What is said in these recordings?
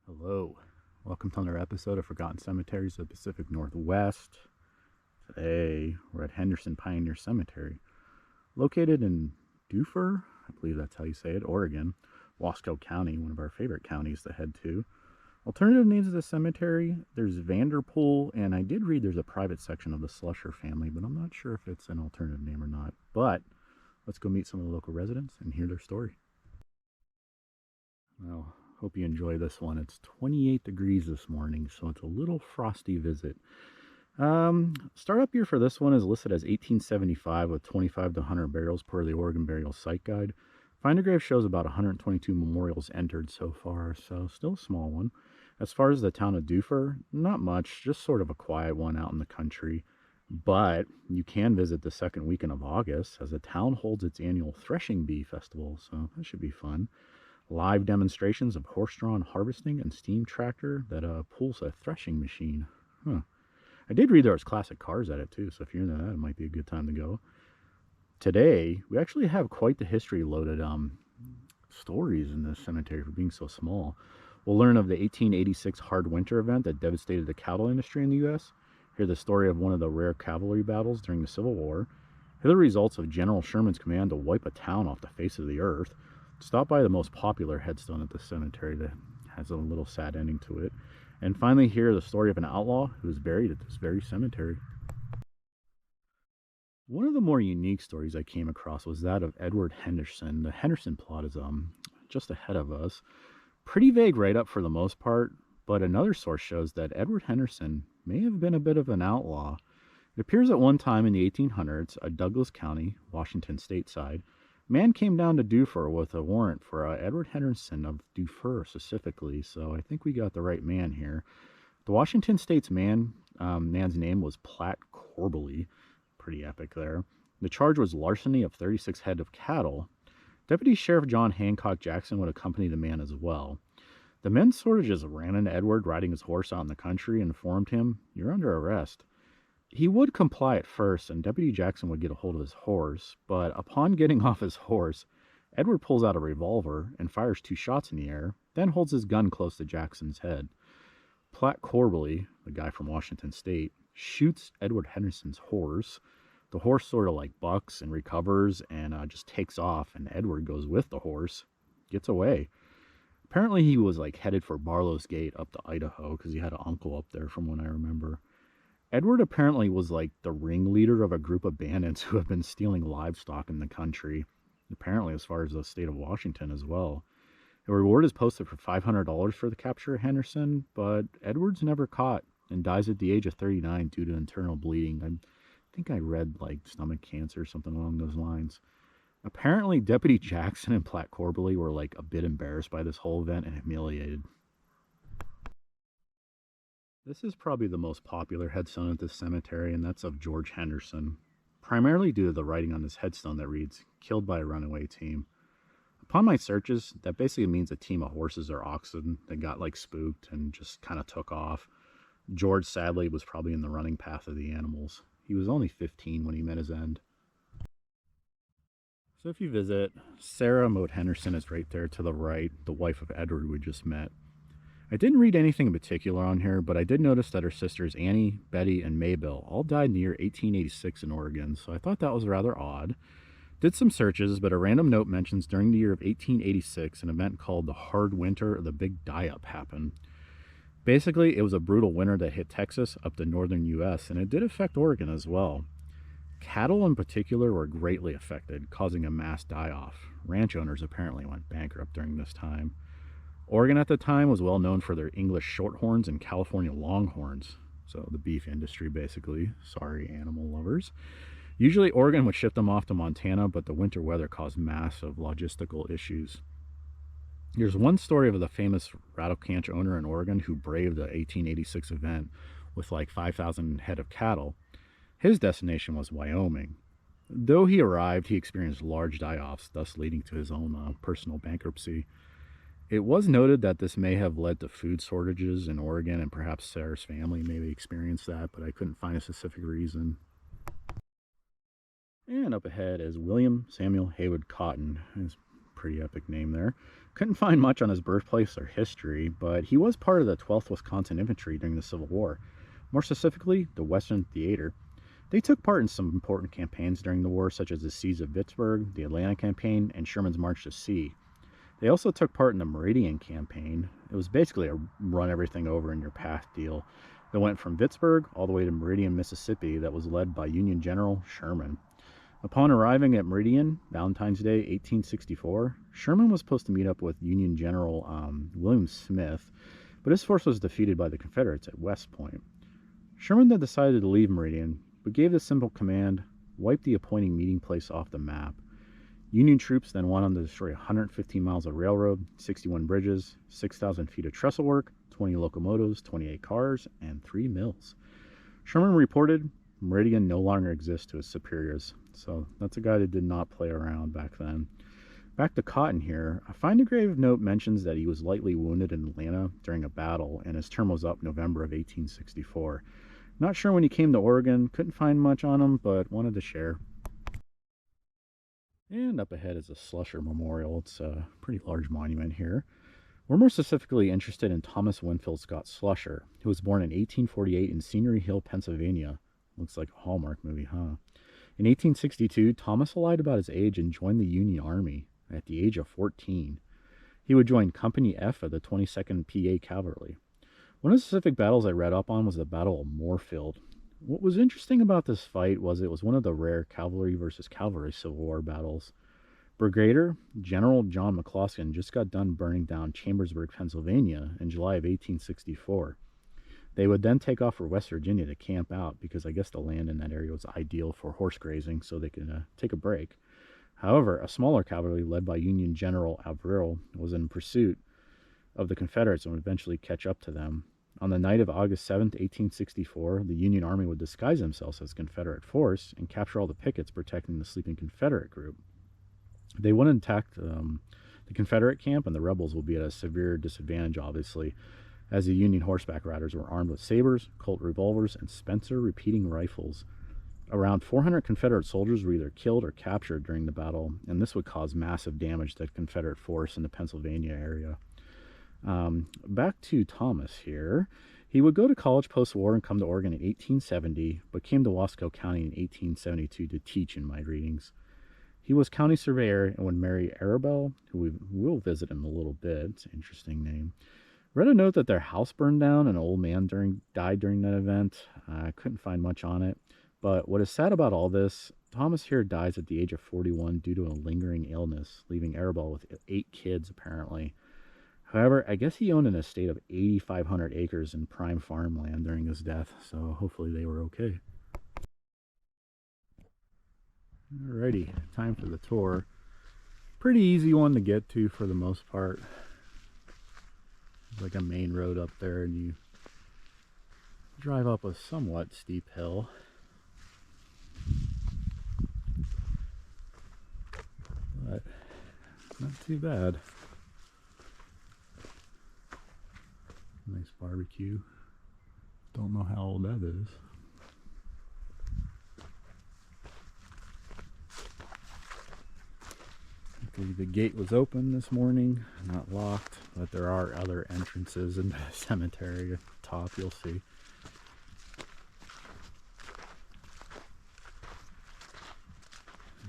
Hello, welcome to another episode of Forgotten Cemeteries of the Pacific Northwest. Today we're at Henderson Pioneer Cemetery, located in Dufur, I believe that's how you say it, Oregon, Wasco County, one of our favorite counties to head to. Alternative names of the cemetery, there's Vanderpool, and I did read there's a private section of the Slusher family, but I'm not sure if it's an alternative name or not. But let's go meet some of the local residents and hear their story. Well, hope you enjoy this one. It's 28 degrees this morning, so it's a little frosty visit. Startup year for this one is listed as 1875 with 25 to 100 barrels per the Oregon Burial Site Guide. Find a Grave shows about 122 memorials entered so far, so still a small one. As far as the town of Dufur, not much, just sort of a quiet one out in the country. But you can visit the second weekend of August as the town holds its annual Threshing Bee Festival, so that should be fun. Live demonstrations of horse-drawn harvesting and steam tractor that pulls a threshing machine. Huh. I did read there was classic cars at it too, so if you're into that, it might be a good time to go. Today, we actually have quite the history-loaded stories in this cemetery for being so small. We'll learn of the 1886 hard winter event that devastated the cattle industry in the U.S., hear the story of one of the rare cavalry battles during the Civil War, hear the results of General Sherman's command to wipe a town off the face of the earth, stop by the most popular headstone at the cemetery that has a little sad ending to it, and finally hear the story of an outlaw who was buried at this very cemetery. One of the more unique stories I came across was that of Edward Henderson. The Henderson plot is just ahead of us. Pretty vague write-up for the most part, but another source shows that Edward Henderson may have been a bit of an outlaw. It appears at one time in the 1800s, a Douglas County, Washington state side, man came down to Dufur with a warrant for Edward Henderson of Dufur specifically, so I think we got the right man here. The Washington State's man's name was Platt Corbally. Pretty epic there. The charge was larceny of 36 head of cattle. Deputy Sheriff John Hancock Jackson would accompany the man as well. The men sort of just ran into Edward riding his horse out in the country and informed him, "You're under arrest." He would comply at first, and Deputy Jackson would get a hold of his horse, but upon getting off his horse, Edward pulls out a revolver and fires 2 shots in the air, then holds his gun close to Jackson's head. Platt Corbally, the guy from Washington State, shoots Edward Henderson's horse. The horse sort of like bucks and recovers and just takes off, and Edward goes with the horse, gets away. Apparently he was like headed for Barlow's Gate up to Idaho because he had an uncle up there from what I remember. Edward apparently was like the ringleader of a group of bandits who have been stealing livestock in the country, apparently as far as the state of Washington as well. A reward is posted for $500 for the capture of Henderson, but Edward's never caught and dies at the age of 39 due to internal bleeding. I think I read like stomach cancer or something along those lines. Apparently, Deputy Jackson and Platt Corbally were like a bit embarrassed by this whole event and humiliated. This is probably the most popular headstone at this cemetery, and that's of George Henderson, primarily due to the writing on this headstone that reads, "Killed by a runaway team." Upon my searches, that basically means a team of horses or oxen that got like spooked and just kind of took off. George, sadly, was probably in the running path of the animals. He was only 15 when he met his end. So if you visit, Sarah Moat Henderson is right there to the right, the wife of Edward we just met. I didn't read anything in particular on her, but I did notice that her sisters Annie, Betty, and Maybelle all died in the year 1886 in Oregon, so I thought that was rather odd. Did some searches, but a random note mentions during the year of 1886 an event called the Hard Winter or the Big Die-Up happened. Basically, it was a brutal winter that hit Texas up to northern U.S., and it did affect Oregon as well. Cattle in particular were greatly affected, causing a mass die-off. Ranch owners apparently went bankrupt during this time. Oregon at the time was well known for their English shorthorns and California longhorns. So the beef industry, basically. Sorry, animal lovers. Usually Oregon would ship them off to Montana, but the winter weather caused massive logistical issues. There's one story of the famous rattle ranch owner in Oregon who braved the 1886 event with like 5,000 head of cattle. His destination was Wyoming. Though he arrived, he experienced large die-offs, thus leading to his own personal bankruptcy. It was noted that this may have led to food shortages in Oregon, and perhaps Sarah's family maybe experienced that, but I couldn't find a specific reason. And up ahead is William Samuel Haywood Cotton. It's pretty epic name there. Couldn't find much on his birthplace or history, but he was part of the 12th Wisconsin Infantry during the Civil War. More specifically, the Western Theater. They took part in some important campaigns during the war, such as the Siege of Vicksburg, the Atlanta Campaign, and Sherman's March to Sea. They also took part in the Meridian Campaign. It was basically a run everything over in your path deal that went from Vicksburg all the way to Meridian, Mississippi, that was led by Union General Sherman. Upon arriving at Meridian, Valentine's Day, 1864, Sherman was supposed to meet up with Union General William Smith, but his force was defeated by the Confederates at West Point. Sherman then decided to leave Meridian, but gave the simple command, wipe the appointing meeting place off the map. Union troops then went on to destroy 115 miles of railroad, 61 bridges, 6,000 feet of trestle work, 20 locomotives, 28 cars, and 3 mills. Sherman reported Meridian no longer exists to his superiors, so that's a guy that did not play around back then. Back to Cotton here, a find a grave note mentions that he was lightly wounded in Atlanta during a battle, and his term was up November of 1864. Not sure when he came to Oregon, couldn't find much on him, but wanted to share. And up ahead is a Slusher Memorial. It's a pretty large monument here. We're more specifically interested in Thomas Winfield Scott Slusher, who was born in 1848 in Scenery Hill, Pennsylvania. Looks like a Hallmark movie, huh? In 1862, Thomas lied about his age and joined the Union Army at the age of 14. He would join Company F of the 22nd PA Cavalry. One of the specific battles I read up on was the Battle of Moorfield. What was interesting about this fight was it was one of the rare cavalry versus cavalry Civil War battles. Brigadier General John McCloskey just got done burning down Chambersburg, Pennsylvania in July of 1864. They would then take off for West Virginia to camp out because I guess the land in that area was ideal for horse grazing so they could take a break. However, a smaller cavalry led by Union General Avril was in pursuit of the Confederates and would eventually catch up to them. On the night of August 7th, 1864, the Union Army would disguise themselves as Confederate force and capture all the pickets protecting the sleeping Confederate group. They would attack the Confederate camp, and the rebels would be at a severe disadvantage, obviously, as the Union horseback riders were armed with sabers, Colt revolvers, and Spencer repeating rifles. Around 400 Confederate soldiers were either killed or captured during the battle, and this would cause massive damage to the Confederate force in the Pennsylvania area. Back to Thomas here. He would go to college post-war and come to Oregon in 1870, but came to Wasco County in 1872 to teach in my readings. He was county surveyor and would marry Arabelle, who we will visit in a little bit. It's an interesting name. Read a note that their house burned down and an old man died during that event. I couldn't find much on it. But what is sad about all this, Thomas here dies at the age of 41 due to a lingering illness, leaving Arabelle with 8 kids apparently. However, I guess he owned an estate of 8,500 acres in prime farmland during his death, so hopefully they were okay. Alrighty, time for the tour. Pretty easy one to get to for the most part. There's like a main road up there and you drive up a somewhat steep hill. But not too bad. Nice barbecue. Don't know how old that is. Luckily the gate was open this morning, not locked, but there are other entrances in the cemetery at the top, you'll see.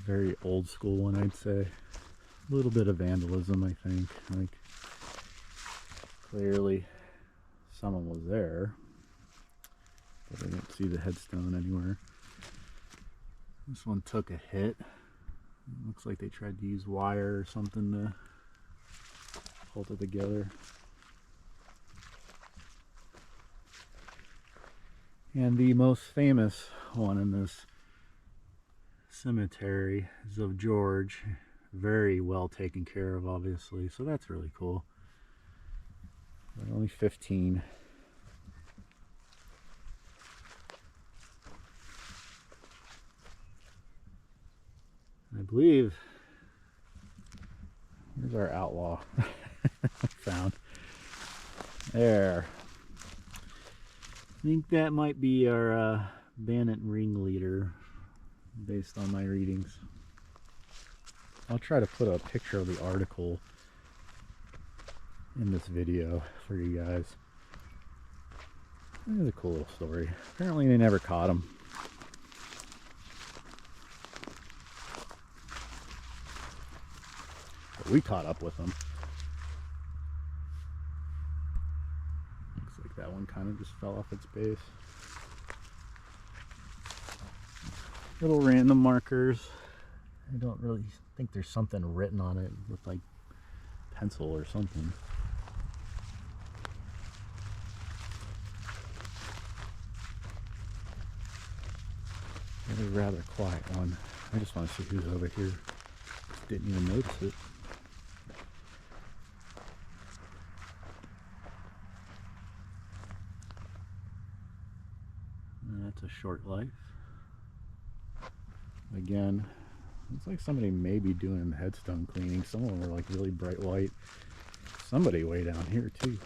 Very old school one, I'd say. A little bit of vandalism, I think. Like, clearly someone was there, but I didn't see the headstone anywhere. This one took a hit. It looks like they tried to use wire or something to hold it together. And the most famous one in this cemetery is of George. Very well taken care of, obviously, so that's really cool. But only 15. I believe here's our outlaw found there. I think that might be our Bandit Ringleader based on my readings. I'll try to put a picture of the article in this video for you guys. It is a cool little story. Apparently they never caught him. But we caught up with him. Looks like that one kind of just fell off its base. Little random markers. I don't really think there's something written on it with like pencil or something. Really rather quiet one. I just want to see who's over here. Didn't even notice it. And that's a short life. Again, looks like somebody may be doing headstone cleaning. Some of them are like really bright white. Somebody way down here too.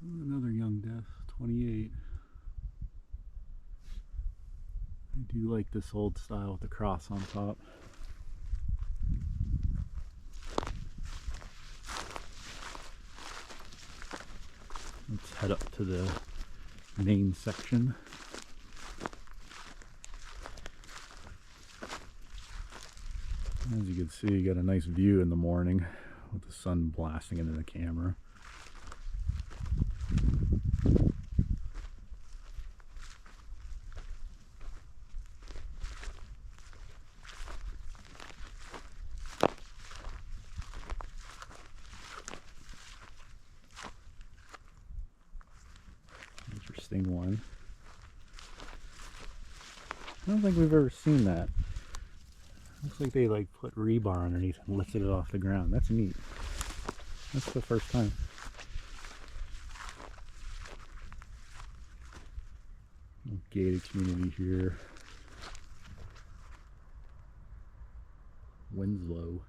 Another young death, 28. I do like this old style with the cross on top. Let's head up to the main section. As you can see, you got a nice view in the morning with the sun blasting into the camera. Interesting one. I don't think we've ever seen that. Looks like they like put rebar underneath and lifted it off the ground. That's neat. That's the first time. Gated community here. Winslow.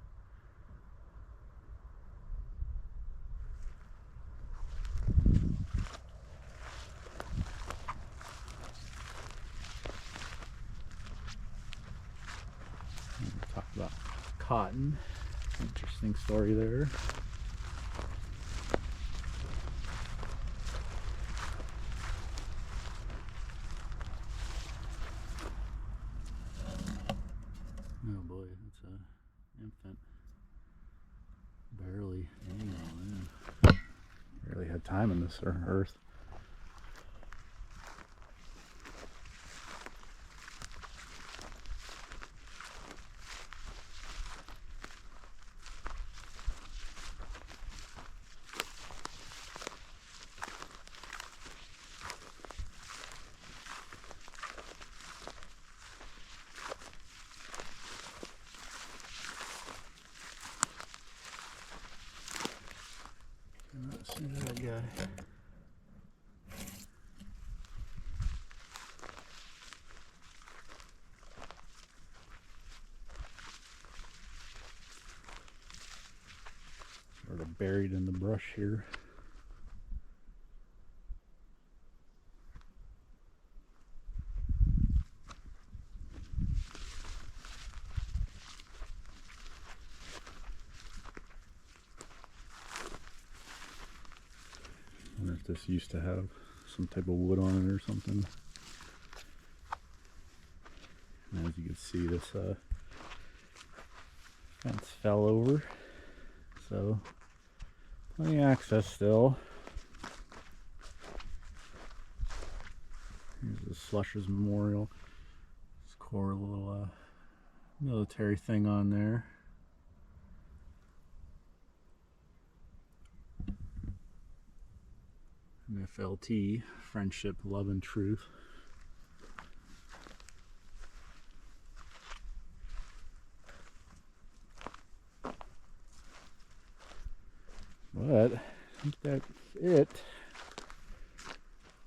Talk about cotton. Interesting story there. Oh boy, it's an infant. Barely. Oh, man. Barely had time in this earth. Let's see that guy. Sort of buried in the brush here. I wonder if this used to have some type of wood on it or something. And as you can see, this fence fell over, so plenty of access still. Here's the Slusher's memorial. This cool little military thing on there. FLT, friendship, love, and truth. But I think that's it.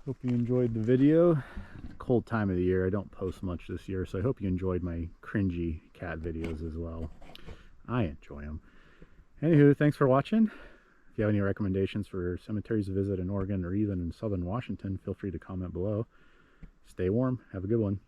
Hope you enjoyed the video. It's a cold time of the year. I don't post much this year, so I hope you enjoyed my cringy cat videos as well. I enjoy them. Anywho, thanks for watching. If you have any recommendations for cemeteries to visit in Oregon or even in southern Washington, feel free to comment below. Stay warm. Have a good one.